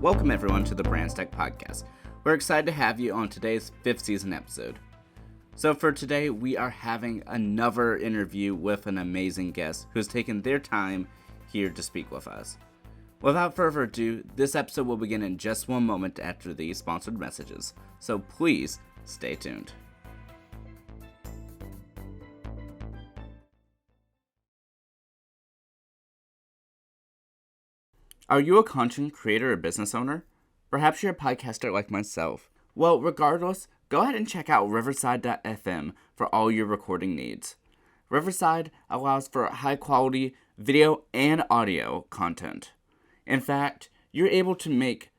Welcome everyone to the Bran'sTech podcast. We're excited to have you on today's 5th season episode. So for today, we are having another interview with an amazing guest who's taken their time here to speak with us. Without further ado, this episode will begin in just one moment after these sponsored messages, so please stay tuned. Are you a content creator or business owner? Perhaps you're a podcaster like myself. Well, regardless, go ahead and check out riverside.fm for all your recording needs. Riverside allows for high quality video and audio content. In fact, you're able to make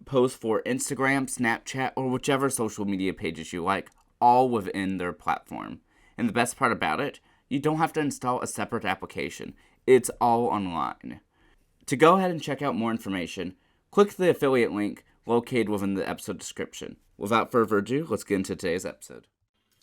posts for Instagram, Snapchat, or whichever social media pages you like, all within their platform. And the best part about it, you don't have to install a separate application. It's all online. To go ahead and check out more information, click the affiliate link located within the episode description. Without further ado, let's get into today's episode.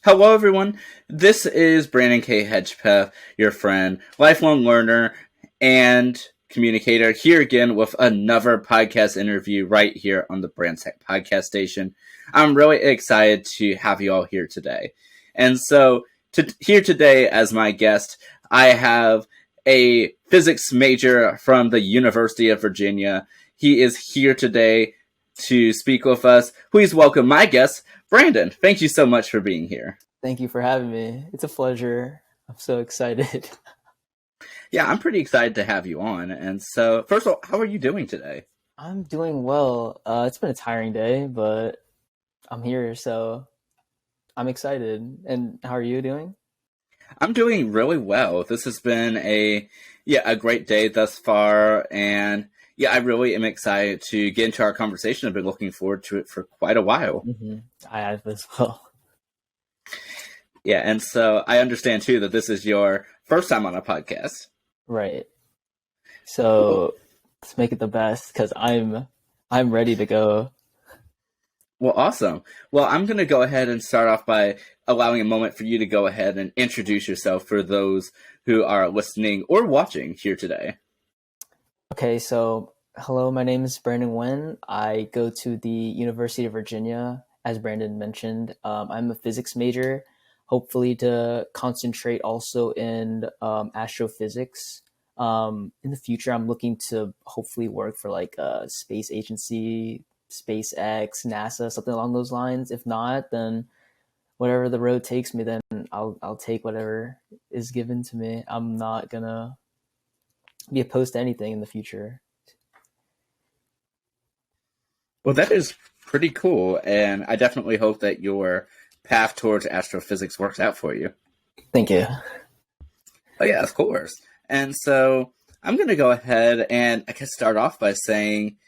Hello everyone, this is Brandon K. Hedgepeth, your friend, lifelong learner, and communicator, here again with another podcast interview right here on the Bran'sTech podcast station. I'm really excited to have you all here today. And so, here today as my guest, I have a physics major from the University of Virginia. He is here today to speak with us. Please welcome my guest, Brandon. Thank you so much for being here. Thank you for having me. It's a pleasure. I'm so excited. Yeah, I'm pretty excited to have you on. And so, first of all, how are you doing today? I'm doing well. It's been a tiring day, but I'm here, so I'm excited. And how are you doing? I'm doing really well. This has been a great day thus far, and I really am excited to get into our conversation. I've been looking forward to it for quite a while. Mm-hmm. I have as well. Yeah, and so I understand too that this is your first time on a podcast. Right. So cool. Let's make it the best because I'm ready to go. Well, awesome. Well, I'm going to go ahead and start off by allowing a moment for you to go ahead and introduce yourself for those who are listening or watching here today. Okay, so hello, my name is Brandon Nguyen. I go to the University of Virginia, as Brandon mentioned. I'm a physics major, hopefully to concentrate also in astrophysics. In the future, I'm looking to hopefully work for like a space agency, SpaceX, NASA, something along those lines. If not, then whatever the road takes me, then I'll take whatever is given to me. I'm not gonna be opposed to anything in the future. Well, that is pretty cool, and I definitely hope that your path towards astrophysics works out for you. Thank you. Oh yeah, of course. And so I'm going to go ahead and I guess start off by saying,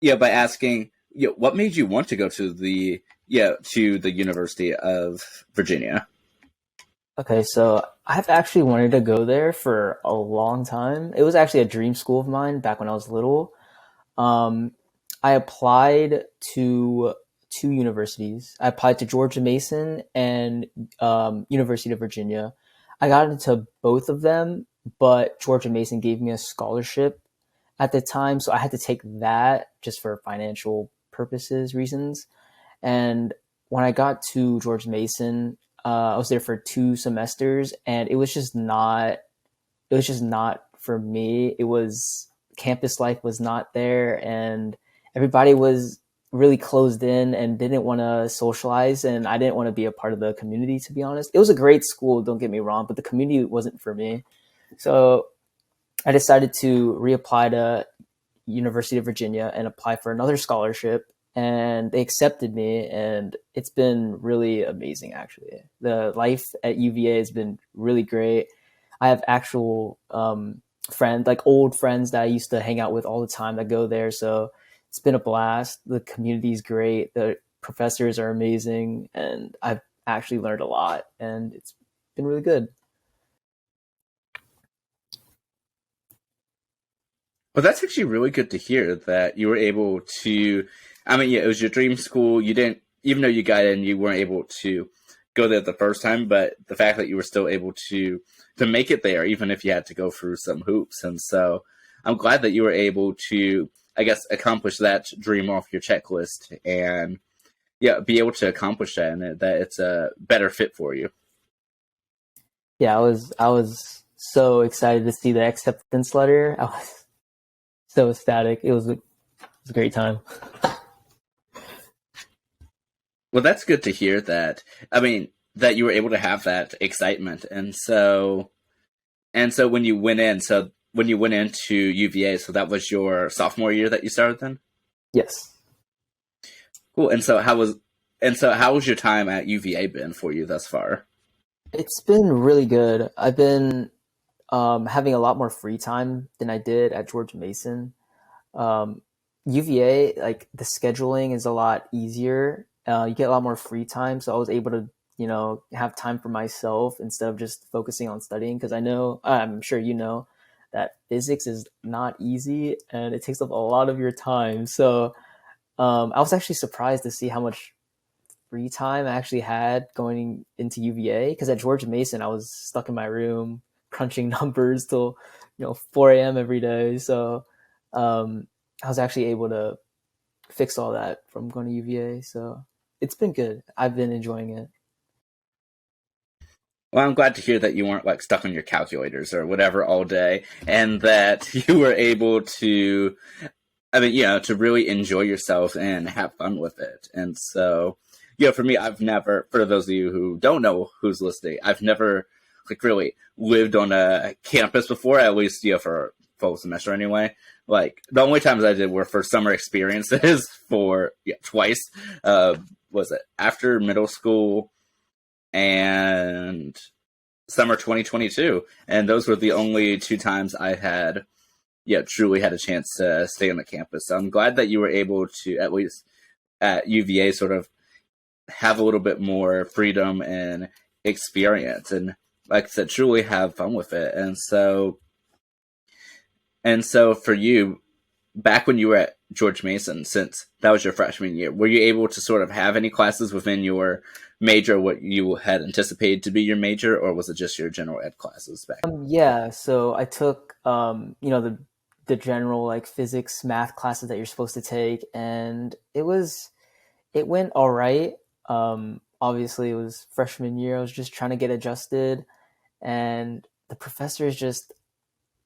by asking, what made you want to go to the University of Virginia? Okay, so I've actually wanted to go there for a long time. It was actually a dream school of mine back when I was little. I applied to two universities. I applied to George Mason and University of Virginia. I got into both of them, but George Mason gave me a scholarship at the time, so I had to take that just for financial reasons. And when I got to George Mason, I was there for 2 semesters, and it was just not for me. It was, campus life was not there, and everybody was really closed in and didn't want to socialize, and I didn't want to be a part of the community, to be honest. It was a great school, don't get me wrong, but the community wasn't for me. So I decided to reapply to University of Virginia and apply for another scholarship, and they accepted me, and it's been really amazing. Actually, the life at UVA has been really great. I have actual friends, like old friends that I used to hang out with all the time that go there, so it's been a blast. The community is great, the professors are amazing, and I've actually learned a lot, and it's been really good. Well, that's actually really good to hear that you were able to, it was your dream school. You didn't, even though you got in, you weren't able to go there the first time, but the fact that you were still able to make it there, even if you had to go through some hoops. And so I'm glad that you were able to I guess, accomplish that dream off your checklist and yeah, be able to accomplish that, and that it's a better fit for you. Yeah, I was so excited to see the acceptance letter. I was so ecstatic. It was a great time. Well, that's good to hear that. I mean, that you were able to have that excitement, and so when you went into UVA, so that was your sophomore year that you started then. Yes. Cool. How was your time at UVA been for you thus far? It's been really good. I've been having a lot more free time than I did at George Mason. Um, UVA, like the scheduling is a lot easier. You get a lot more free time, so I was able to, have time for myself instead of just focusing on studying. Because I'm sure you know, that physics is not easy and it takes up a lot of your time. So I was actually surprised to see how much free time I actually had going into UVA. Because at George Mason, I was stuck in my room crunching numbers till 4 a.m. every day. So um, I was actually able to fix all that from going to UVA. So it's been good. I've been enjoying it. Well, I'm glad to hear that you weren't like stuck on your calculators or whatever all day, and that you were able to, I mean, to really enjoy yourself and have fun with it. And so, for me, I've never, for those of you who don't know who's listening, I've never like really lived on a campus before, at least, for a full semester anyway. Like the only times I did were for summer experiences for twice. Was it after middle school and summer 2022? And those were the only two times I had truly had a chance to stay on the campus. So I'm glad that you were able to, at least at UVA, sort of have a little bit more freedom and experience, and like I said, truly have fun with it. And so for you, back when you were at George Mason, since that was your freshman year, were you able to sort of have any classes within your major, what you had anticipated to be your major, or was it just your general ed classes back? Yeah, so I took the general like physics, math classes that you're supposed to take, and it went all right. Obviously, it was freshman year. I was just trying to get adjusted, and the professors just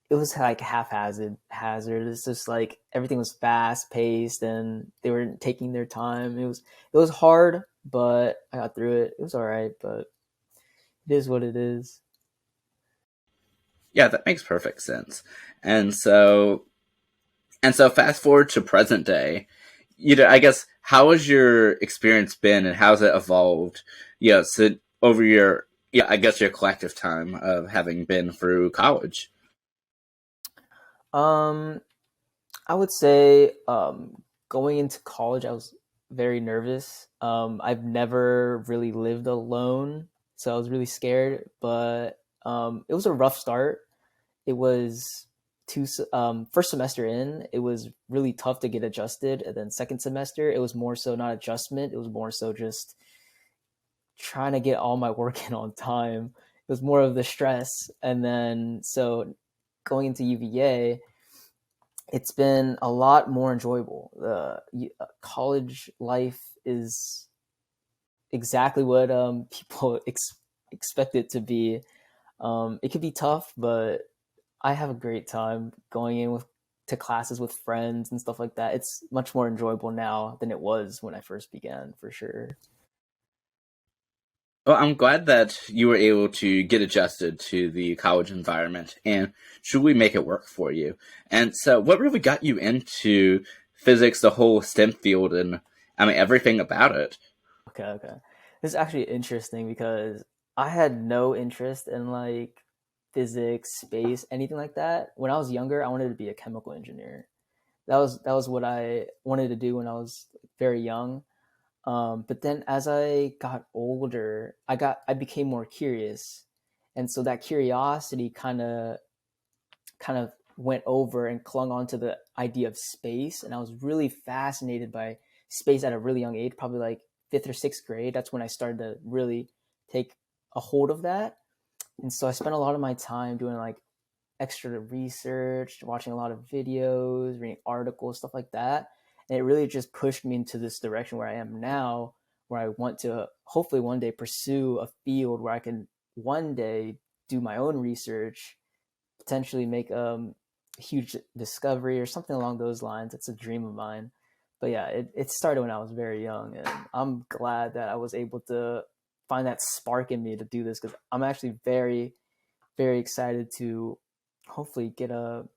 it was like hazard. It's just like everything was fast paced, and they were taking their time. It was hard, but I got through it. It was all right, but it is what it is. Yeah, that makes perfect sense. And so fast forward to present day, I guess, how has your experience been and how's it evolved? So over your, I guess your collective time of having been through college. Um, I would say going into college, I was very nervous. I've never really lived alone, so I was really scared. But it was a rough start. It was first semester in, it was really tough to get adjusted, and then second semester, it was more so not adjustment. It was more so just trying to get all my work in on time. It was more of the stress, and then so going into UVA, it's been a lot more enjoyable. The college life is exactly what people expect it to be. It could be tough, but I have a great time going in with to classes with friends and stuff like that. It's much more enjoyable now than it was when I first began, for sure. Well, I'm glad that you were able to get adjusted to the college environment and truly make it work for you. And so, what really got you into physics, the whole STEM field, and I mean, everything about it? Okay, okay. This is actually interesting because I had no interest in like physics, space, anything like that. When I was younger, I wanted to be a chemical engineer. That was what I wanted to do when I was very young. But then as I got older, I became more curious, and so that curiosity kind of went over and clung onto the idea of space, and I was really fascinated by space at a really young age, probably like fifth or sixth grade. That's when I started to really take a hold of that, and so I spent a lot of my time doing like extra research, watching a lot of videos, reading articles, stuff like that. And it really just pushed me into this direction where I am now, where I want to hopefully one day pursue a field where I can one day do my own research, potentially make a huge discovery or something along those lines. It's a dream of mine. But yeah, it started when I was very young, and I'm glad that I was able to find that spark in me to do this, because I'm actually very, very excited to hopefully get a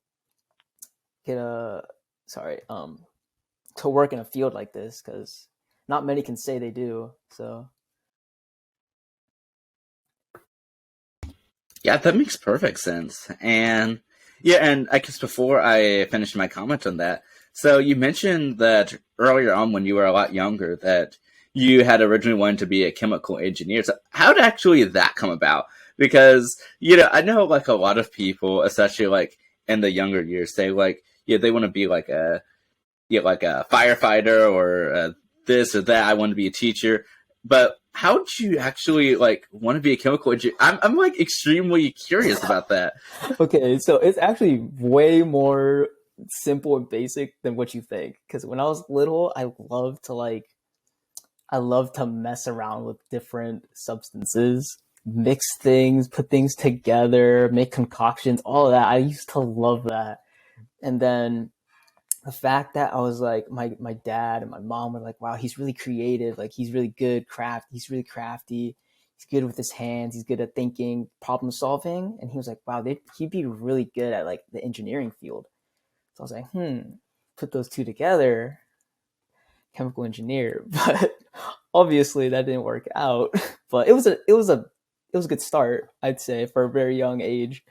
sorry to work in a field like this, because not many can say they do. So Yeah, that makes perfect sense. And yeah, and I guess before I finish my comment on that, so you mentioned that earlier on when you were a lot younger that you had originally wanted to be a chemical engineer. So how did actually that come about? Because, I know like a lot of people, especially like in the younger years, say like, they want to be like like a firefighter or this or that. I want to be a teacher. But how did you actually like want to be a chemical engineer? I'm like extremely curious about that. okay, so it's actually way more simple and basic than what you think. Because when I was little, I love to mess around with different substances, mix things, put things together, make concoctions, all of that. I used to love that. And then the fact that I was like, my dad and my mom were like, wow, he's really creative. Like he's really good he's really crafty. He's good with his hands. He's good at thinking, problem solving. And he was like, wow, he'd be really good at like the engineering field. So I was like, put those two together, chemical engineer. But obviously that didn't work out. But it was a good start, I'd say, for a very young age.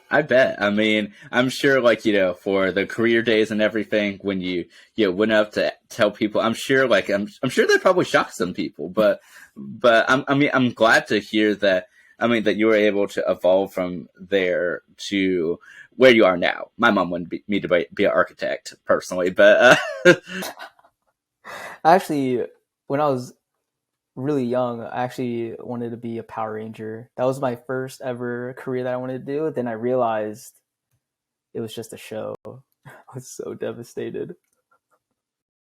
I bet. I mean, I'm sure, like, for the career days and everything, when you went up to tell people, I'm sure, like, I'm sure that probably shocked some people, but I'm glad to hear that. I mean, that you were able to evolve from there to where you are now. My mom wanted me to be an architect personally, but Actually, when I was really young, I actually wanted to be a Power Ranger. That was my first ever career that I wanted to do. Then I realized it was just a show. I was so devastated.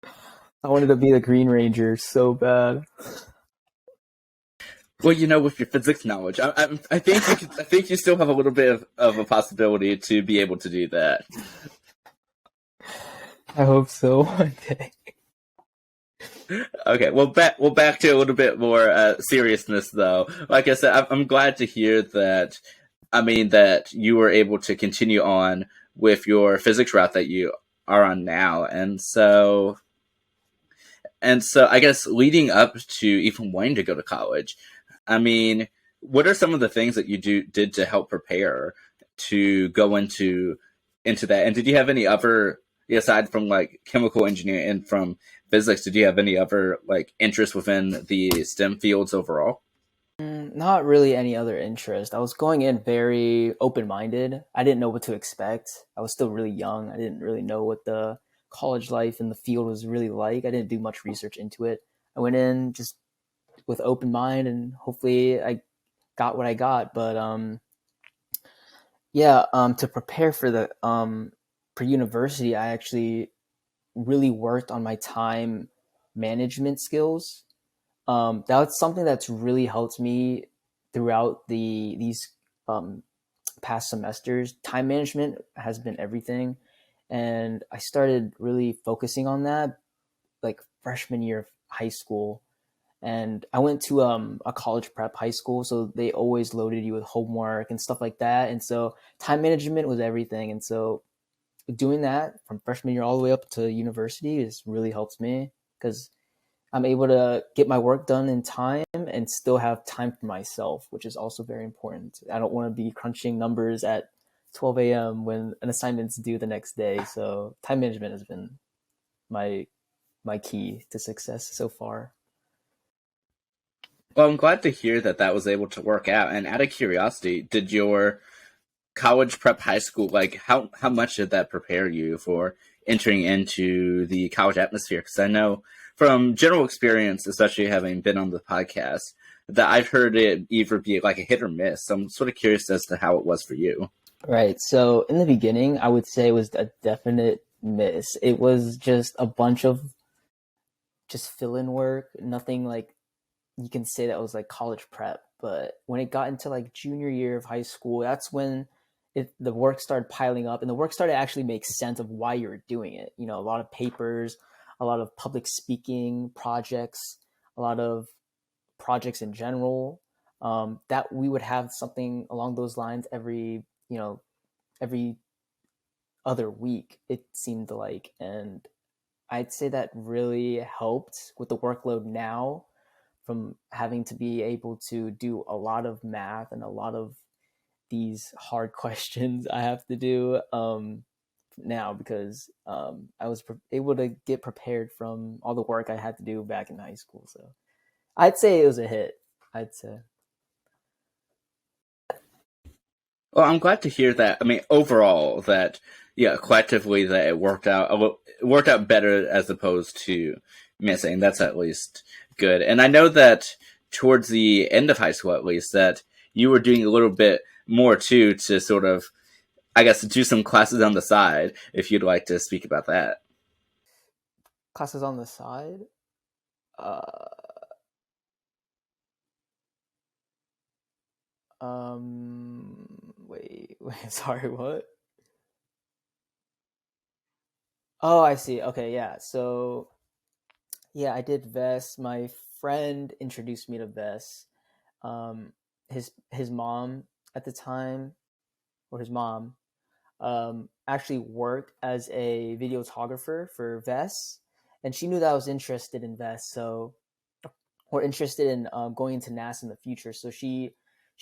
I wanted to be the Green Ranger so bad. well, with your physics knowledge, I think you still have a little bit of a possibility to be able to do that. I hope so one day. Okay, back to a little bit more seriousness, though. Like I said, I'm glad to hear that. I mean, that you were able to continue on with your physics route that you are on now, and so I guess leading up to even wanting to go to college, I mean, what are some of the things that you did to help prepare to go into that? And did you have any other, aside from like chemical engineering and from physics, did you have any other like interest within the STEM fields overall? Not really any other interest. I was going in very open minded. I didn't know what to expect. I was still really young. I didn't really know what the college life in the field was really like. I didn't do much research into it. I went in just with open mind, and hopefully I got what I got. But yeah, to prepare for the for university, I actually really worked on my time management skills. That's something that's really helped me throughout these um, past semesters. Time management has been everything, and I started really focusing on that like freshman year of high school. And I went to a college prep high school, so they always loaded you with homework and stuff like that. And so time management was everything. And so doing that from freshman year all the way up to university has really helped me, because I'm able to get my work done in time and still have time for myself, which is also very important. I don't want to be crunching numbers at 12 a.m. when an assignment's due the next day. So time management has been my my key to success so far. Well, I'm glad to hear that that was able to work out. And out of curiosity, did your college prep high school, like how much did that prepare you for entering into the college atmosphere? Because I know from general experience, especially having been on the podcast, that I've heard it either be like a hit or miss. So I'm sort of curious as to how it was for you. Right. So in the beginning, I would say it was a definite miss. It was just a bunch of just fill-in work, nothing like you can say that was like college prep. But when it got into like junior year of high school, that's when the work started piling up, and the work started to actually make sense of why you were doing it. You know, a lot of papers, a lot of public speaking projects, a lot of projects in general. That we would have something along those lines every other week, it seemed like. And I'd say that really helped with the workload now, from having to be able to do a lot of math and a lot of these hard questions I have to do now, because I was able to get prepared from all the work I had to do back in high school. So I'd say it was a hit. I'd say. Well, I'm glad to hear that. I mean, overall, that yeah, collectively that it worked out. It worked out better as opposed to missing. That's at least good. And I know that towards the end of high school, at least, that you were doing a little bit more too to sort of, I guess, do some classes on the side. If you'd like to speak about that. Classes on the side. Uh, wait, sorry, what? Oh, I see. Okay, yeah. So yeah, I did Vest. My friend introduced me to Vest. Um, his mom at the time, or his mom, actually worked as a videographer for Vest, and she knew that I was interested in Vest, so or interested in going into NASA in the future. So she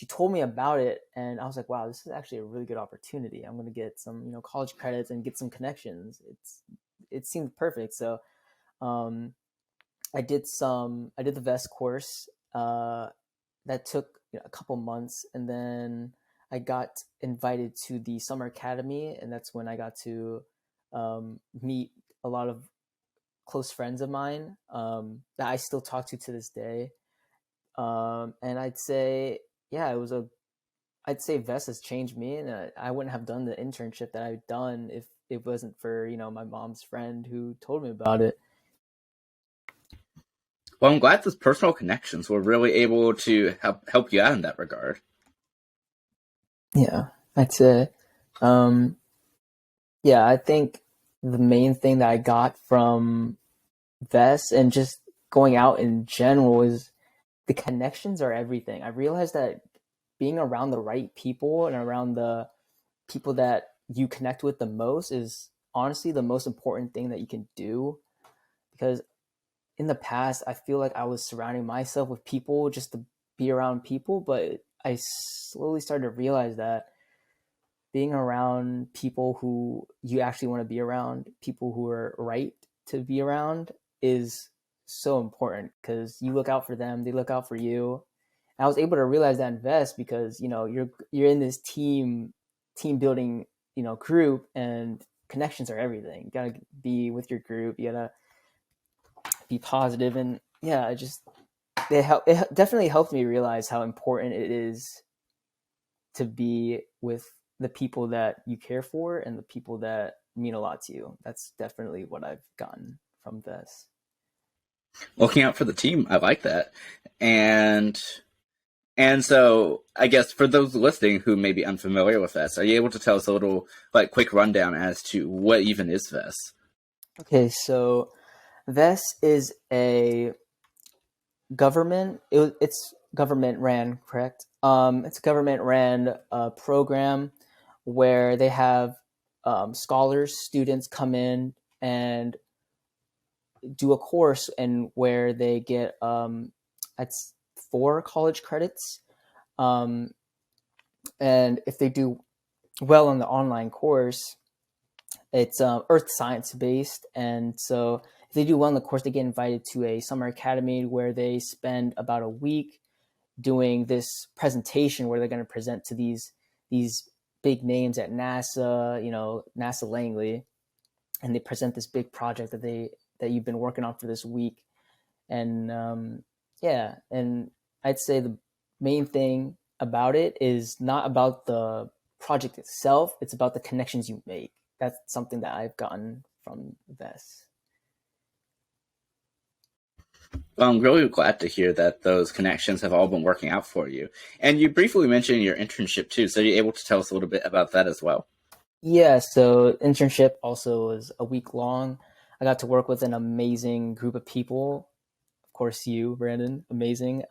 told me about it, and I was like, wow, this is actually a really good opportunity. I'm going to get some college credits and get some connections. It seemed perfect. So um, I did the Vest course that took a couple months, and then I got invited to the summer academy, and that's when I got to meet a lot of close friends of mine that I still talk to this day. And I'd say, yeah, I'd say Vest has changed me, and I wouldn't have done the internship that I've done if it wasn't for my mom's friend who told me about it. Well, I'm glad those personal connections were really able to help you out in that regard. Yeah, I'd say, um, yeah, I think the main thing that I got from Vest and just going out in general is the connections are everything. I realized that being around the right people and around the people that you connect with the most is honestly the most important thing that you can do, because in the past I feel like I was surrounding myself with people just to be around people, but I slowly started to realize that being around people who you actually want to be around, people who are right to be around, is so important, because you look out for them, they look out for you. And I was able to realize that in Vest, because you're in this team building group, and connections are everything. You gotta be with your group, you gotta be positive, and yeah, it definitely helped me realize how important it is to be with the people that you care for and the people that mean a lot to you. That's definitely what I've gotten from this. Looking out for the team, I like that. And so I guess for those listening who may be unfamiliar with VES, are you able to tell us a little like quick rundown as to what even is VES? Okay, so VES is a it's government ran, correct? It's a government ran program where they have scholars, students come in and do a course, and where they get it's 4 college credits, um, and if they do well on the online course, it's earth science based, and so if they do well in the course, they get invited to a summer academy where they spend about a week doing this presentation, where they're going to present to these big names at NASA, NASA Langley, and they present this big project that you've been working on for this week. And yeah, and I'd say the main thing about it is not about the project itself, it's about the connections you make. That's something that I've gotten from this. Well, I'm really glad to hear that those connections have all been working out for you. And you briefly mentioned your internship too, so you're able to tell us a little bit about that as well. Yeah, so internship also was a week long. I got to work with an amazing group of people. Of course, you, Brandon, amazing.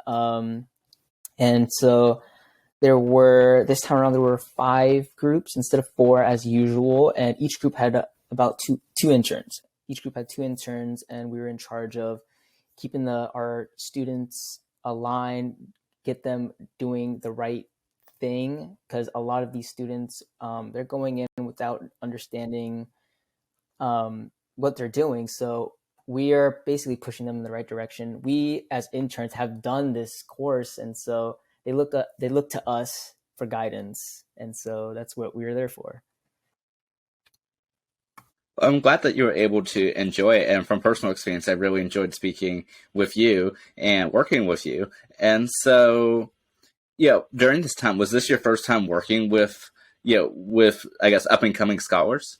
And so this time around there were 5 groups instead of 4 as usual, and each group had about two interns. Each group had 2 interns, and we were in charge of keeping our students aligned, get them doing the right thing, because a lot of these students, they're going in without understanding what they're doing. So we are basically pushing them in the right direction. We as interns have done this course, and so they look to us for guidance, and so that's what we are there for. I'm glad that you were able to enjoy it. And from personal experience, I really enjoyed speaking with you and working with you. And so, during this time, was this your first time working with, I guess, up and coming scholars?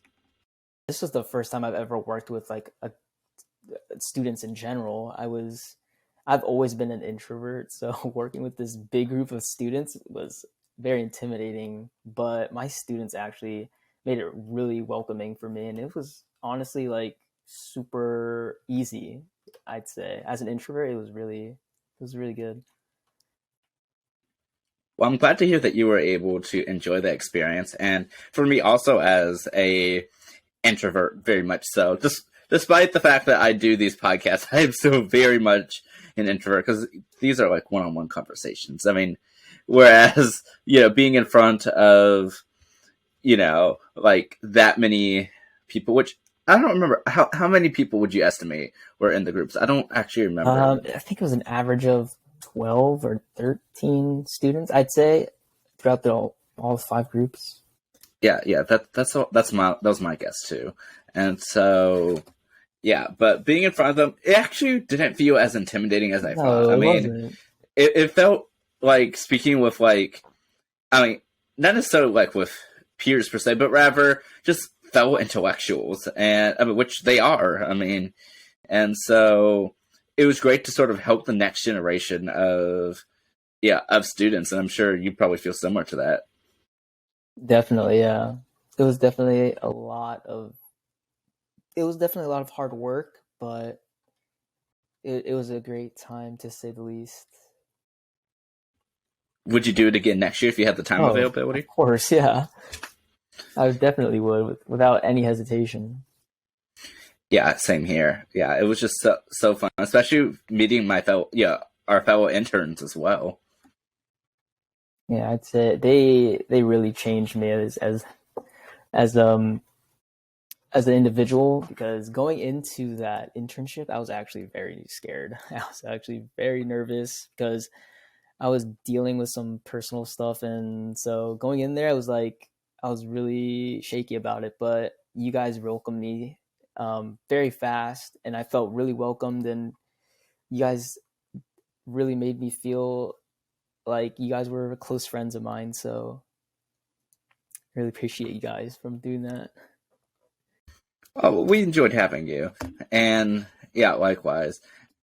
This was the first time I've ever worked with like students in general. I've always been an introvert, so working with this big group of students was very intimidating, but my students actually made it really welcoming for me, and it was honestly like super easy. I'd say as an introvert it was really good. Well, I'm glad to hear that you were able to enjoy the experience. And for me also as a introvert, very much so. Just despite the fact that I do these podcasts, I am so very much an introvert because these are like one-on-one conversations. I mean, whereas, being in front of, like that many people, which I don't remember how many people would you estimate were in the groups? I don't actually remember. I think it was an average of 12 or 13 students, I'd say, throughout all 5 groups. Yeah, that was my guess too. And so, yeah, but being in front of them, it actually didn't feel as intimidating as I thought. No, I it mean, wasn't. it felt like speaking with I mean, not necessarily like with peers per se, but rather just fellow intellectuals, and I mean, which they are. I mean, and so it was great to sort of help the next generation of students, and I'm sure you probably feel similar to that. Definitely, yeah. It was definitely a lot of hard work, but it was a great time to say the least. Would you do it again next year if you had the time Oh, of availability? course, yeah. I definitely would, without any hesitation. Yeah, same here. Yeah, it was just so fun, especially meeting our fellow interns as well. Yeah, I'd say they really changed me as um as an individual, because going into that internship, I was actually very scared. I was actually very nervous because I was dealing with some personal stuff, and so going in there, I was really shaky about it. But you guys welcomed me very fast, and I felt really welcomed, and you guys really made me feel like you guys were close friends of mine. So I really appreciate you guys from doing that. Oh, well, we enjoyed having you, and yeah, likewise.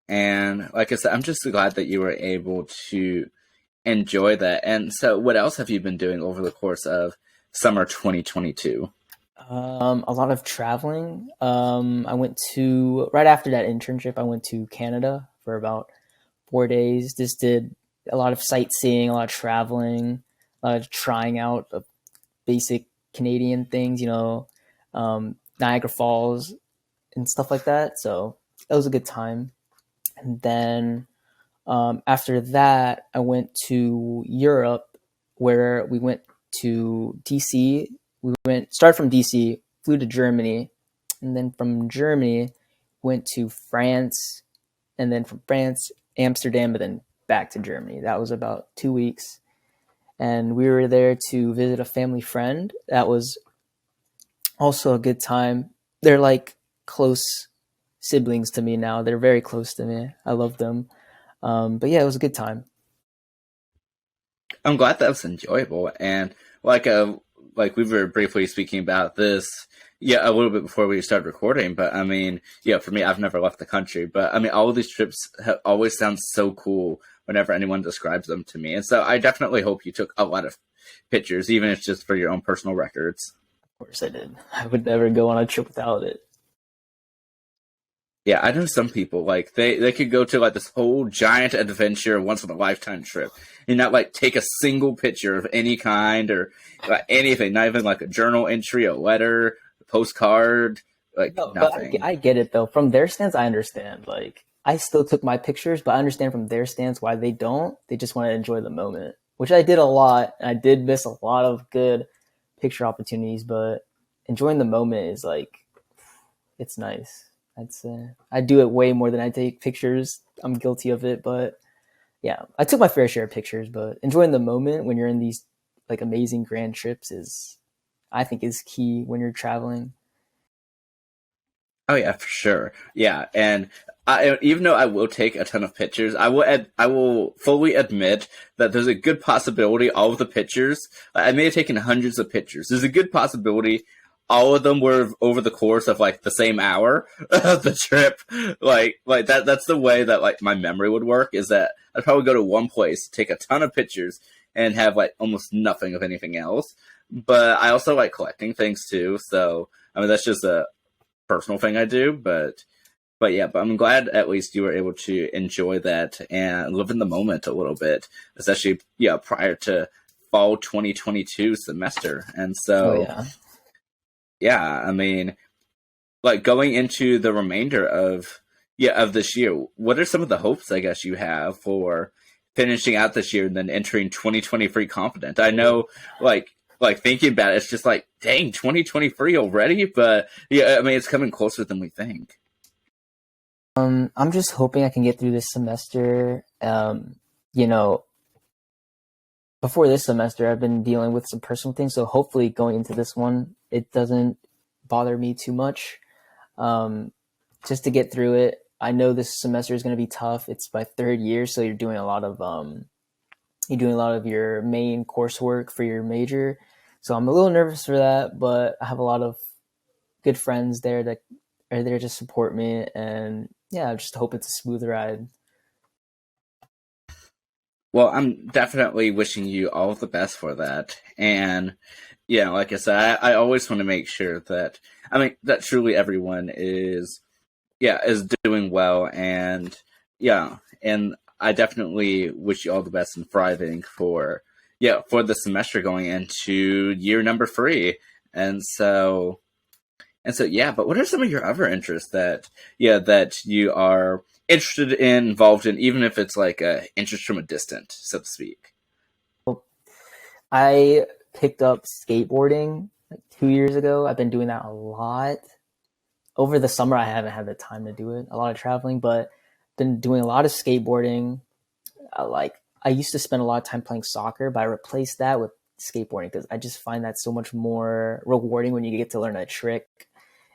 And like I said, I'm just glad that you were able to enjoy that. And so, what else have you been doing over the course of summer 2022? A lot of traveling. I went to right after that internship. I went to Canada for about 4 days. Just did a lot of sightseeing, a lot of traveling, a lot of trying out of basic Canadian things. Niagara Falls and stuff like that. So it was a good time. And then after that, I went to Europe, where we went to DC. Started from DC, flew to Germany, and then from Germany went to France, and then from France, Amsterdam, and then back to Germany. That was about 2 weeks, and we were there to visit a family friend. That was also a good time. They're like close siblings to me now. They're very close to me. I love them. But yeah, it was a good time. I'm glad that was enjoyable. And like we were briefly speaking about this, yeah, a little bit before we started recording. But I mean, yeah, for me, I've never left the country. But I mean, all of these trips always sound so cool whenever anyone describes them to me. And so I definitely hope you took a lot of pictures, even if it's just for your own personal records. Of course I did. I would never go on a trip without it. Yeah, I know some people like they could go to like this whole giant adventure once in a lifetime trip and not like take a single picture of any kind or like anything, not even like a journal entry, a letter, a postcard, like No, but nothing. I get it though. From their stance, I understand. Like, I still took my pictures, but I understand from their stance why they don't. They just want to enjoy the moment, which I did a lot. And I did miss a lot of good picture opportunities, but enjoying the moment is like, it's nice. I'd say I do it way more than I take pictures. I'm guilty of it, but yeah, I took my fair share of pictures, but enjoying the moment when you're in these like amazing grand trips is, I think, is key when you're traveling. Oh yeah, for sure. Yeah, and even though I will take a ton of pictures, I will fully admit that there's a good possibility all of the pictures. I may have taken hundreds of pictures. There's a good possibility all of them were over the course of like the same hour of the trip. Like that. That's the way that like my memory would work. Is that I'd probably go to one place, take a ton of pictures, and have like almost nothing of anything else. But I also like collecting things too. So I mean, that's just a personal thing I do, but yeah, but I'm glad at least you were able to enjoy that and live in the moment a little bit, especially yeah prior to fall 2022 semester. And Oh so yeah. yeah, I mean, like going into the remainder of yeah of this year, what are some of the hopes I guess you have for finishing out this year and then entering 2023 confident? I know like thinking about it, it's just like dang 2023 already, but yeah, I mean it's coming closer than we think. I'm just hoping I can get through this semester. You know, before this semester, I've been dealing with some personal things, so hopefully going into this one, it doesn't bother me too much. Um, just to get through it. I know this semester is going to be tough. It's my third year, so you're doing a lot of your main coursework for your major. So I'm a little nervous for that, but I have a lot of good friends there that are there to support me, and yeah, I just hope it's a smooth ride. Well, I'm definitely wishing you all the best for that. And yeah, like I said, I always want to make sure that I mean that truly everyone is doing well and yeah, and I definitely wish you all the best in thriving for yeah, for the semester going into year number 3. And so and so, yeah, but what are some of your other interests that, yeah, that you are interested in, involved in, even if it's like a interest from a distance, so to speak? I picked up skateboarding like 2 years ago. I've been doing that a lot. Over the summer, I haven't had the time to do it. A lot of traveling, but been doing a lot of skateboarding. I used to spend a lot of time playing soccer, but I replaced that with skateboarding because I just find that so much more rewarding when you get to learn a trick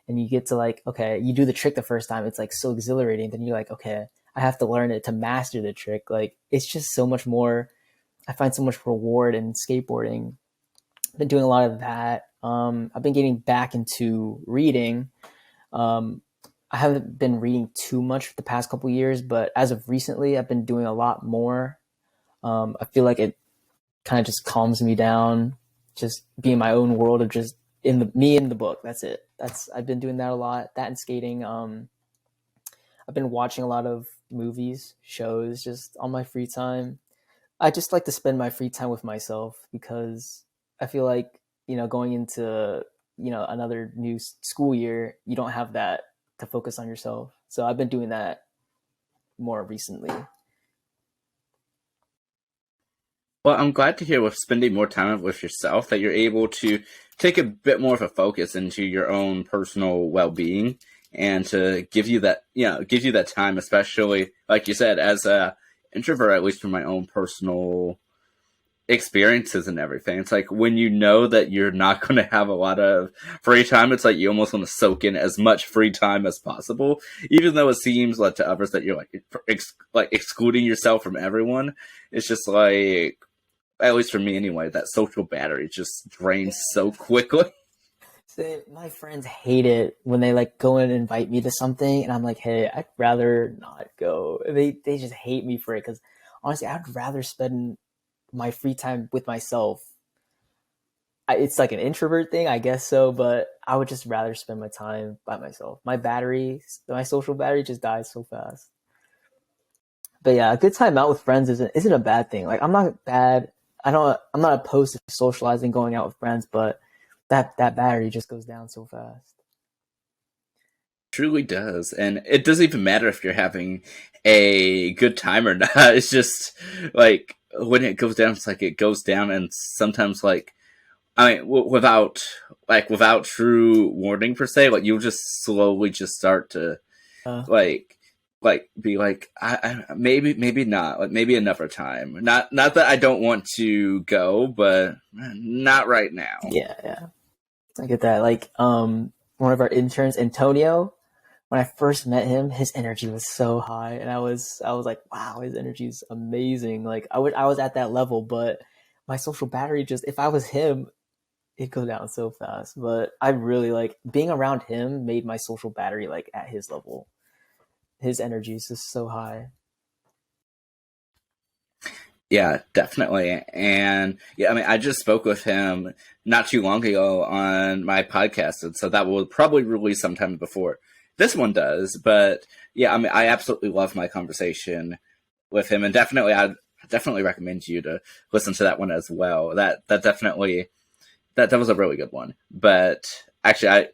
and you get to like, okay, you do the trick the first time. It's like so exhilarating. Then you're like, okay, I have to learn it to master the trick. Like it's just so much more. I find so much reward in skateboarding. I've been doing a lot of that. I've been getting back into reading. Um, I haven't been reading too much for the past couple years, but as of recently, I've been doing a lot more. I feel like it kind of just calms me down, just be in my own world of just in the me in the book. That's it. That's I've been doing that a lot. That and skating. I've been watching a lot of movies, shows, just on my free time. I just like to spend my free time with myself because I feel like going into another new school year, you don't have that to focus on yourself. So I've been doing that more recently. Well, I'm glad to hear with spending more time with yourself that you're able to take a bit more of a focus into your own personal well-being and to give you that, give you that time, especially like you said, as a introvert, at least from my own personal experiences and everything. It's like when you know that you're not going to have a lot of free time, it's like you almost want to soak in as much free time as possible, even though it seems like to others that you're like excluding yourself from everyone. It's just like at least for me anyway, that social battery just drains so quickly. See, my friends hate it when they like go and invite me to something, and I'm like, hey, I'd rather not go. They just hate me for it because honestly, I'd rather spend my free time with myself. It's like an introvert thing, I guess so, but I would just rather spend my time by myself. My social battery just dies so fast. But yeah, a good time out with friends isn't a bad thing. Like I'm not bad. I'm not opposed to socializing, going out with friends, but that battery just goes down so fast. Truly does. And it doesn't even matter if you're having a good time or not. It's just like when it goes down, it's like it goes down, and sometimes like I mean, without true warning per se, like you'll just slowly just start to Uh, like be like maybe not, like maybe another time. Not that I don't want to go, but not right now. yeah, yeah. I get that. Like, one of our interns, Antonio, when I first met him, his energy was so high, and I was like, wow, his energy is amazing. Like, I was at that level, but my social battery just, if I was him, it'd go down so fast. But I really like being around him made my social battery like at his level. His energy is just so high. Yeah, definitely. And yeah, I mean, I just spoke with him not too long ago on my podcast, and so that will probably release sometime before this one does. But yeah, I mean, I absolutely love my conversation with him, and I definitely recommend you to listen to that one as well. That definitely that was a really good one. But actually, I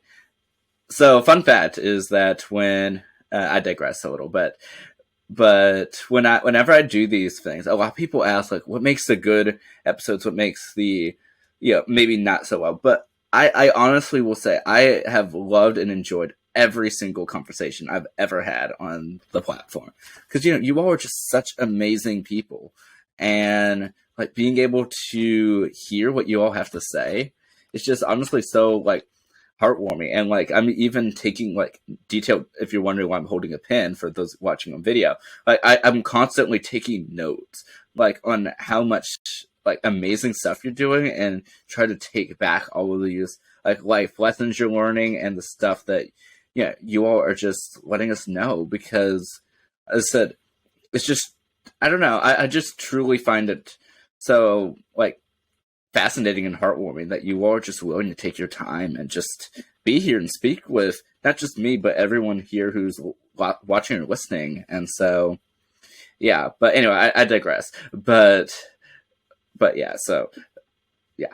so fun fact is that when I digress a little, but whenever I do these things, a lot of people ask like, what makes the good episodes? What makes the maybe not so well? But I honestly will say I have loved and enjoyed every single conversation I've ever had on the platform, because you all are just such amazing people, and like being able to hear what you all have to say, it's just honestly so like heartwarming. And like I'm even taking like detailed, if you're wondering why I'm holding a pen for those watching on video, like I'm constantly taking notes like on how much like amazing stuff you're doing, and try to take back all of these like life lessons you're learning and the stuff that you all are just letting us know. Because as I said, it's just I don't know, I just truly find it so like fascinating and heartwarming that you are just willing to take your time and just be here and speak with not just me, but everyone here who's watching or listening. And so, yeah, but anyway, I digress. But yeah, so yeah,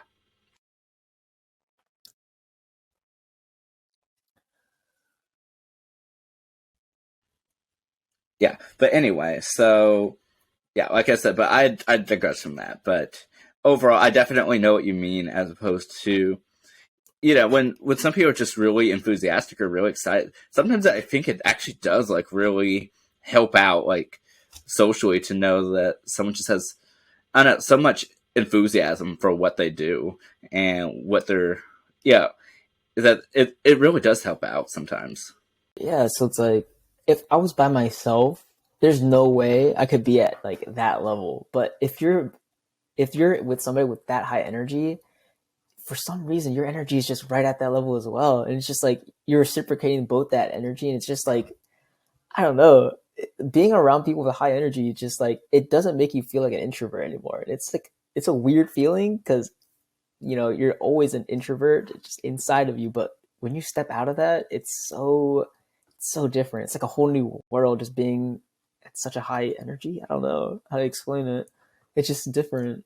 yeah. But anyway, so yeah, like I said, but I digress from that. But overall, I definitely know what you mean, as opposed to when some people are just really enthusiastic or really excited, sometimes I think it actually does like really help out like socially, to know that someone just has I don't know, so much enthusiasm for what they do and what they're yeah that it really does help out sometimes. Yeah, so it's like if I was by myself, there's no way I could be at like that level. But if you're with somebody with that high energy, for some reason your energy is just right at that level as well, and it's just like you're reciprocating both that energy, and it's just like I don't know, being around people with high energy just like it doesn't make you feel like an introvert anymore. It's like it's a weird feeling because you're always an introvert just inside of you, but when you step out of that, it's so different. It's like a whole new world just being at such a high energy. I don't know how to explain it. It's just different.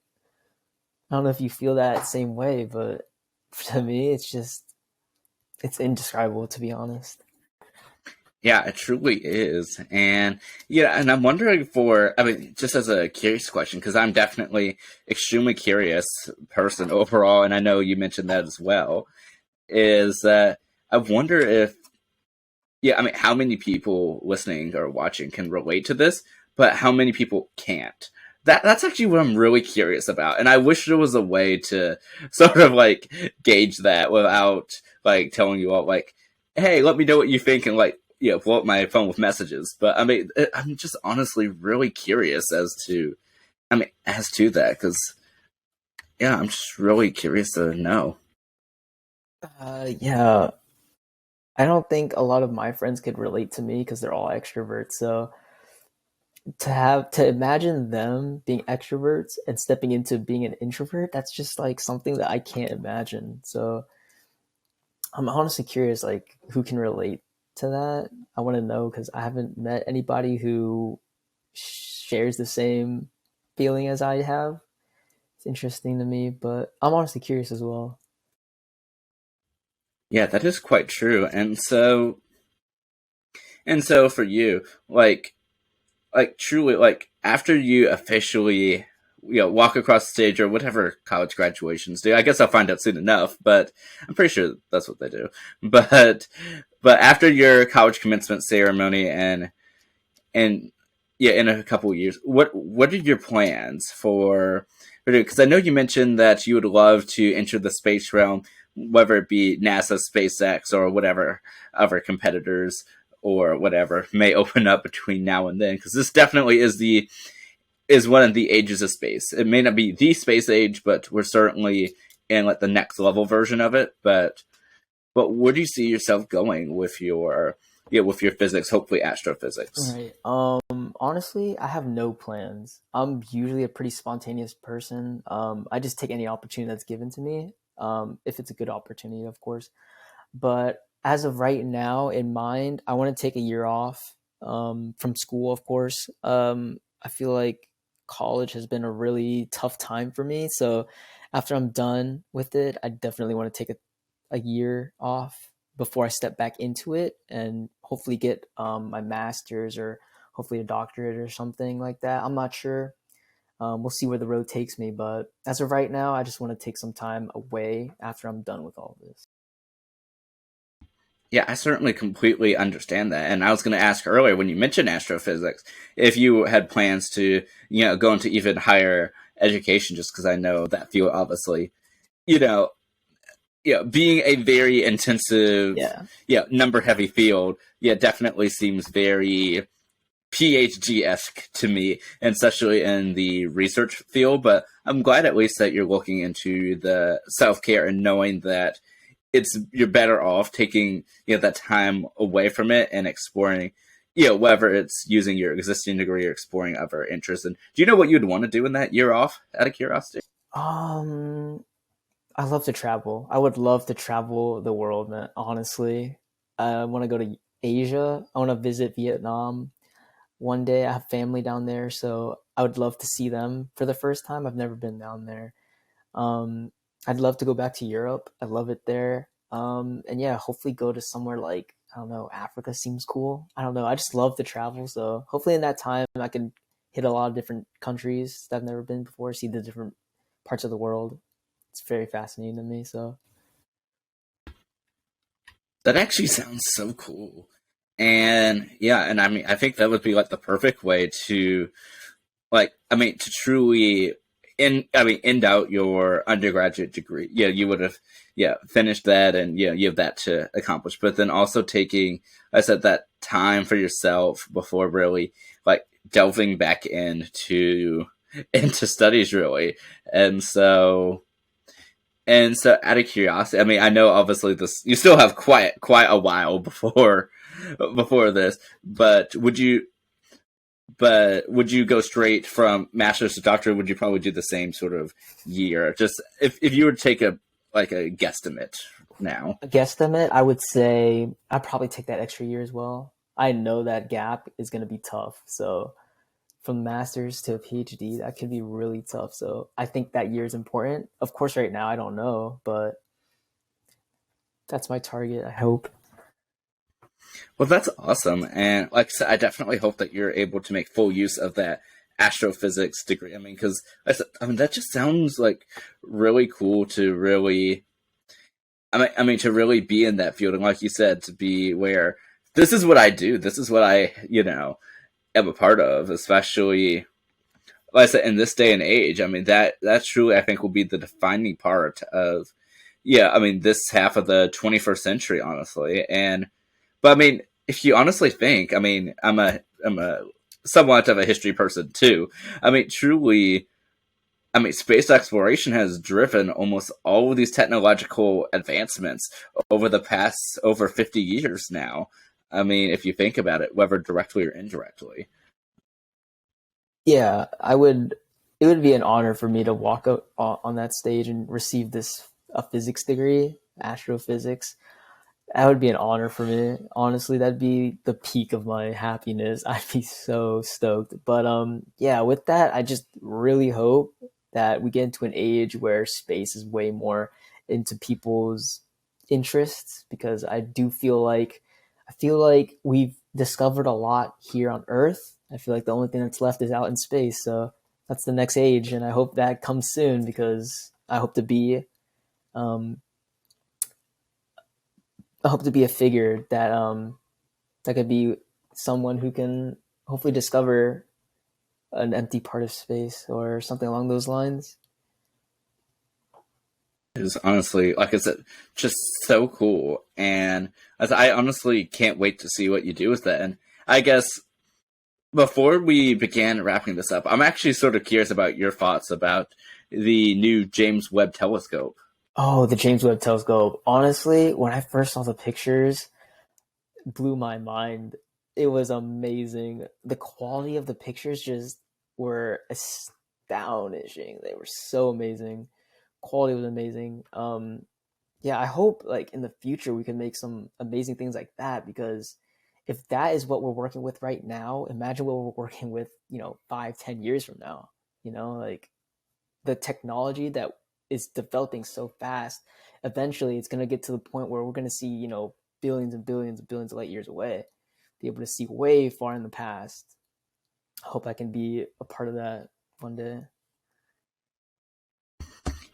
I don't know if you feel that same way, but to me, it's indescribable, to be honest. Yeah, it truly is. And yeah, and I'm wondering I mean, just as a curious question, because I'm definitely extremely curious person overall, and I know you mentioned that as well, is that I wonder if, yeah, I mean, how many people listening or watching can relate to this, but how many people can't? That's actually what I'm really curious about. And I wish there was a way to sort of like gauge that without like telling you all like, hey, let me know what you think, and like, blow up my phone with messages. But I mean, I'm just honestly really curious as to, I mean, as to that, because Yeah, I'm just really curious to know. Yeah, I don't think a lot of my friends could relate to me because they're all extroverts. So to imagine them being extroverts and stepping into being an introvert, that's just like something that I can't imagine. So I'm honestly curious, like who can relate to that. I want to know because I haven't met anybody who shares the same feeling as I have. It's interesting to me, but I'm honestly curious as well. Yeah, that is quite true. And so for you, like truly, like after you officially, walk across the stage or whatever college graduations do. I guess I'll find out soon enough, but I'm pretty sure that's what they do. But but after your college commencement ceremony and yeah, in a couple of years, what are your plans for? Because I know you mentioned that you would love to enter the space realm, whether it be NASA, SpaceX, or whatever other competitors or whatever may open up between now and then. Because this definitely is one of the ages of space. It may not be the space age, but we're certainly in like the next level version of it. But where do you see yourself going with your with your physics? Hopefully, astrophysics. Right. Honestly, I have no plans. I'm usually a pretty spontaneous person. I just take any opportunity that's given to me. If it's a good opportunity, of course. But as of right now, in mind, I want to take a year off from school, of course. I feel like college has been a really tough time for me. So after I'm done with it, I definitely want to take a year off before I step back into it and hopefully get my master's or hopefully a doctorate or something like that. I'm not sure. We'll see where the road takes me. But as of right now, I just want to take some time away after I'm done with all this. Yeah, I certainly completely understand that. And I was going to ask earlier when you mentioned astrophysics if you had plans to, go into even higher education, just because I know that field obviously, you know, being a very intensive, Yeah. number heavy field, definitely seems very PhD esque to me, and especially in the research field. But I'm glad at least that you're looking into the self care and knowing that you're better off taking that time away from it and exploring whether it's using your existing degree or exploring other interests. And do you know what you'd want to do in that year off, out of curiosity? Um, I love to travel. I would love to travel the world, man. Honestly, I want to go to Asia. I want to visit Vietnam one day. I have family down there, so I would love to see them for the first time. I've never been down there. Um, I'd love to go back to Europe. I love it there. And yeah, hopefully go to somewhere like I don't know. Africa seems cool. I don't know. I just love to travel, so hopefully in that time I can hit a lot of different countries that I've never been before. See the different parts of the world. It's very fascinating to me. So That actually sounds so cool. And yeah, and I mean, I think that would be like the perfect way to, like, I mean, to truly end out your undergraduate degree. Yeah, you would have, finished that, and you have that to accomplish. But then also taking, I said, that time for yourself before really like delving back into studies really. And so out of curiosity, I mean, I know obviously this you still have quite a while before this, but would you go straight from master's to doctorate? Would you probably do the same sort of year? Just if you were to take a guesstimate now. a guesstimate, I would say I'd probably take that extra year as well. I know that gap is going to be tough. So from master's to a PhD, that could be really tough. So I think that year is important. Of course, right now I don't know, but that's my target. I hope. Well, that's awesome, and like I said, I definitely hope that you're able to make full use of that astrophysics degree. I mean, because I mean that just sounds like really cool to really I mean, to really be in that field, and like you said, to be where this is what I do, this is what I, am a part of, especially like I said, in this day and age. I mean, that truly I think will be the defining part of, I mean, this half of the 21st century, honestly. But I mean, if you honestly think, I mean, I'm a somewhat of a history person too. I mean, truly, I mean, space exploration has driven almost all of these technological advancements over the past over 50 years now. I mean, if you think about it, whether directly or indirectly. Yeah, I would. It would be an honor for me to walk out on that stage and receive this a physics degree, astrophysics. That would be an honor for me. Honestly, that'd be the peak of my happiness. I'd be so stoked. But yeah, with that, I just really hope that we get into an age where space is way more into people's interests, because I feel like we've discovered a lot here on Earth. I feel like the only thing that's left is out in space. So that's the next age, and I hope that comes soon, because um I hope to be a figure that that could be someone who can hopefully discover an empty part of space or something along those lines. Is honestly, like I said, just so cool. And I honestly can't wait to see what you do with that. And I guess before we begin wrapping this up, I'm actually sort of curious about your thoughts about the new James Webb Telescope. Oh, the James Webb Telescope. Honestly, when I first saw the pictures, blew my mind. It was amazing. The quality of the pictures just were astonishing. They were so amazing. Quality was amazing. Yeah, I hope like in the future we can make some amazing things like that, because if that is what we're working with right now, imagine what we're working with, 5, 10 years from now. Like the technology that is developing so fast, eventually it's going to get to the point where we're going to see, billions and billions and billions of light years away, be able to see way far in the past. I hope I can be a part of that one day.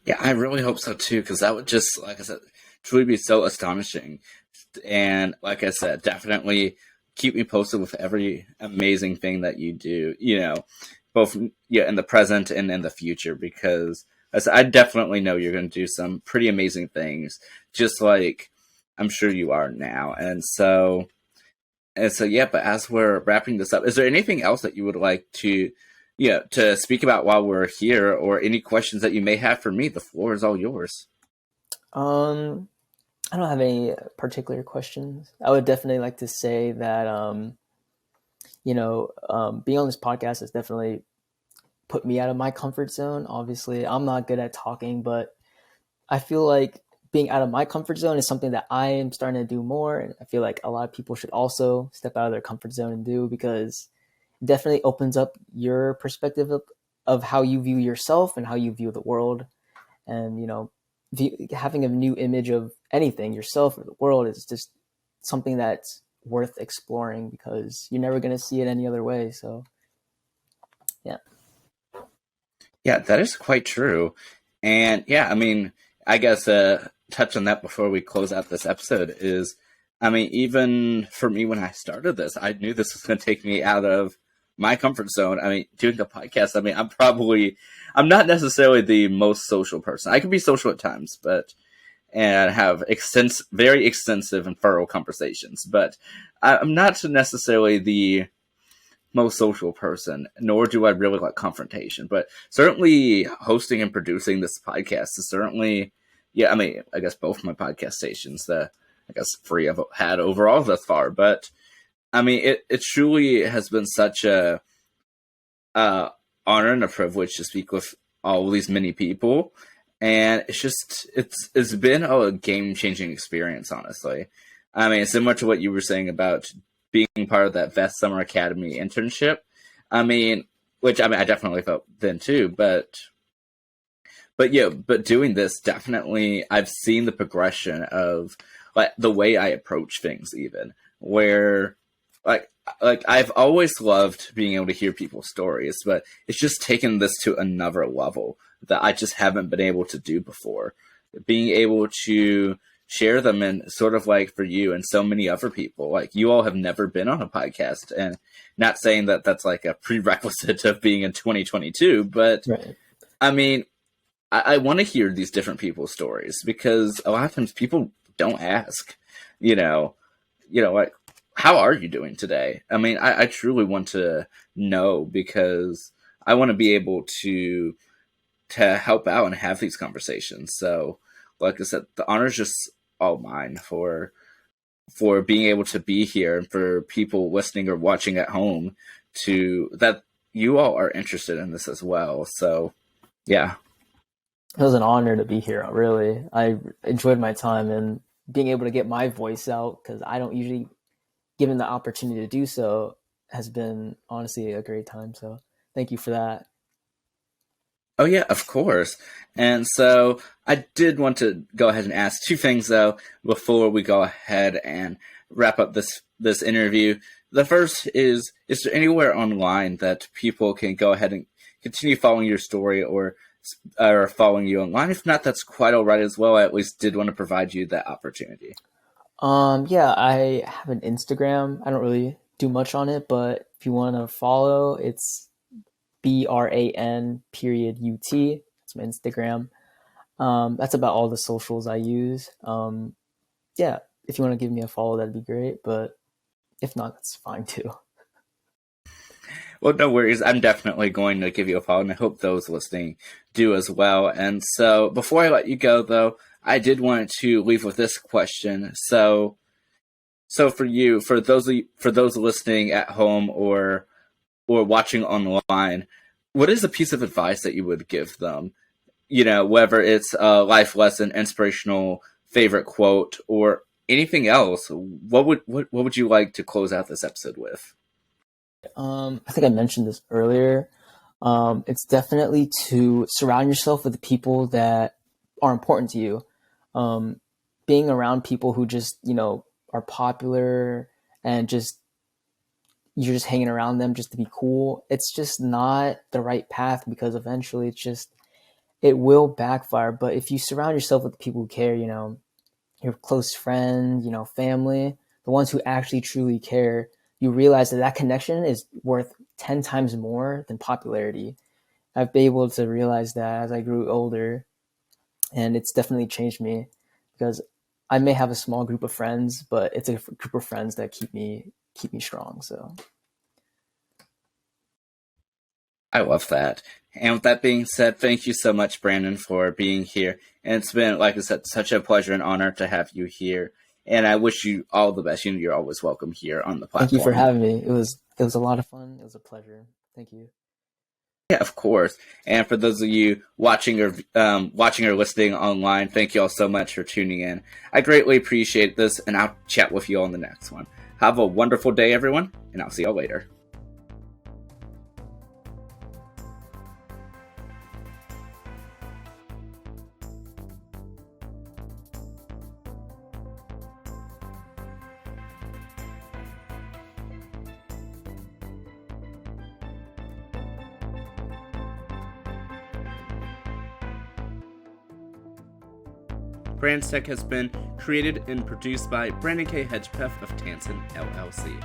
Yeah, I really hope so too, because that would just, like I said, truly be so astonishing. And like I said, definitely keep me posted with every amazing thing that you do, both in the present and in the future, because as I definitely know you're going to do some pretty amazing things, just like I'm sure you are now. And so, yeah, but as we're wrapping this up, is there anything else that you would like to speak about while we're here, or any questions that you may have for me? The floor is all yours. um I don't have any particular questions. I would definitely like to say that being on this podcast has definitely put me out of my comfort zone. Obviously, I'm not good at talking, but I feel like being out of my comfort zone is something that I am starting to do more. And I feel like a lot of people should also step out of their comfort zone and do, because it definitely opens up your perspective of how you view yourself and how you view the world. And, having a new image of anything, yourself or the world, is just something that's worth exploring, because you're never going to see it any other way. So, yeah. Yeah, that is quite true. And yeah, I mean, I guess touch on that before we close out this episode is, I mean, even for me when I started this, I knew this was going to take me out of my comfort zone. I mean, doing a podcast, I mean, I'm not necessarily the most social person. I can be social at times, but and have very extensive and thorough conversations, but I'm not necessarily the most social person, nor do I really like confrontation. But certainly hosting and producing this podcast is certainly, yeah, I mean, I guess both my podcast stations, I guess 3 I've had overall thus far. But I mean, it truly has been such a honor and a privilege to speak with all of these many people. And it's been a game changing experience, honestly. I mean, similar to what you were saying about being part of that Vest Summer Academy internship. I mean, which I mean, I definitely felt then too, but yeah, but doing this definitely, I've seen the progression of like the way I approach things, even where like I've always loved being able to hear people's stories, but it's just taken this to another level that I just haven't been able to do before. Being able to share them, and sort of like for you and so many other people, like you all have never been on a podcast, and not saying that that's like a prerequisite of being in 2022, but Right. I mean, I want to hear these different people's stories, because a lot of times people don't ask, you know, like, how are you doing today? I mean, I truly want to know, because I want to be able to to help out and have these conversations. So, like I said, the honor is just all mine for being able to be here, and for people listening or watching at home to that you all are interested in this as well. So, yeah. It was an honor to be here, really. I enjoyed my time and being able to get my voice out, because I don't usually given the opportunity to do so, has been honestly a great time. So thank you for that. Oh yeah, of course. And so I did want to go ahead and ask two things though before we go ahead and wrap up this interview. The first is there anywhere online that people can go ahead and continue following your story or following you online? If not, that's quite all right as well. I at least did want to provide you that opportunity. Yeah, I have an Instagram. I don't really do much on it, but if you want to follow, it's BRAN period UT. That's my Instagram. That's about all the socials I use. Yeah, if you want to give me a follow, that'd be great. But if not, that's fine too. Well, no worries. I'm definitely going to give you a follow, and I hope those listening do as well. And so before I let you go, though, I did want to leave with this question. So for you, for those listening at home or watching online, what is a piece of advice that you would give them? You know, whether it's a life lesson, inspirational, favorite quote, or anything else, what would you like to close out this episode with? I think I mentioned this earlier. It's definitely to surround yourself with the people that are important to you. Being around people who just, are popular and you're just hanging around them just to be cool. It's just not the right path, because eventually it will backfire. But if you surround yourself with people who care, your close friends, family, the ones who actually truly care, you realize that connection is worth 10 times more than popularity. I've been able to realize that as I grew older, and it's definitely changed me, because I may have a small group of friends, but it's a group of friends that keep me strong. So I love that. And with that being said, thank you so much, Brandon, for being here. And it's been, like I said, such a pleasure and honor to have you here. And I wish you all the best. You're always welcome here on the platform. Thank you for having me. It was a lot of fun. It was a pleasure. Thank you. Yeah, of course. And for those of you watching or listening online, thank you all so much for tuning in. I greatly appreciate this, and I'll chat with you on the next one. Have a wonderful day, everyone, and I'll see y'all later. Bran'sTech has been created and produced by Brandon K. Hedgepeth of Tansen, LLC.